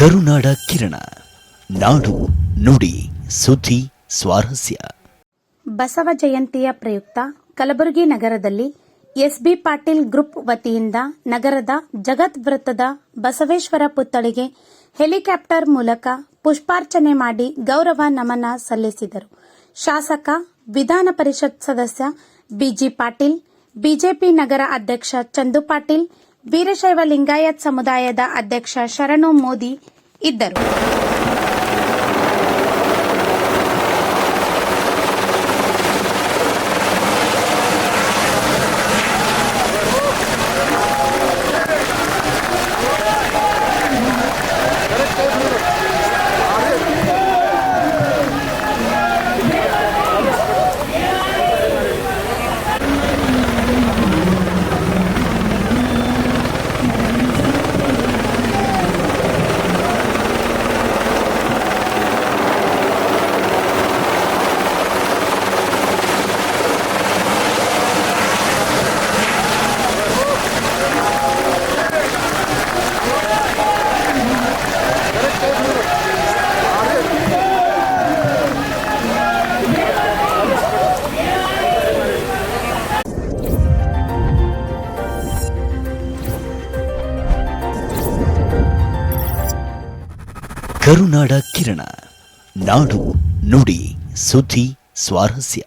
ಕರುನಾಡ ಕಿರಣ, ನಾಡು ನುಡಿ ಸುದ್ದಿ ಸ್ವಾರಸ್ಯ. ಬಸವ ಜಯಂತಿಯ ಪ್ರಯುಕ್ತ ಕಲಬುರಗಿ ನಗರದಲ್ಲಿ ಎಸ್ಬಿ ಪಾಟೀಲ್ ಗ್ರೂಪ್ ವತಿಯಿಂದ ನಗರದ ಜಗತ್ ವೃತ್ತದ ಬಸವೇಶ್ವರ ಪುತ್ಥಳಿಗೆ ಹೆಲಿಕಾಪ್ಟರ್ ಮೂಲಕ ಪುಷ್ಪಾರ್ಚನೆ ಮಾಡಿ ಗೌರವ ನಮನ ಸಲ್ಲಿಸಿದರು. ಶಾಸಕ, ವಿಧಾನ ಪರಿಷತ್ ಸದಸ್ಯ ಬಿಜಿ ಪಾಟೀಲ್, ಬಿಜೆಪಿ ನಗರ ಅಧ್ಯಕ್ಷ ಚಂದು ಪಾಟೀಲ್, ವೀರಶೈವ ಲಿಂಗಾಯತ್ ಸಮುದಾಯದ ಅಧ್ಯಕ್ಷ ಶರಣು ಮೋದಿ ಇದ್ದರು. ಕರುನಾಡ ಕಿರಣ, ನಾಡು ನುಡಿ ಸುದ್ದಿ ಸ್ವಾರಸ್ಯ.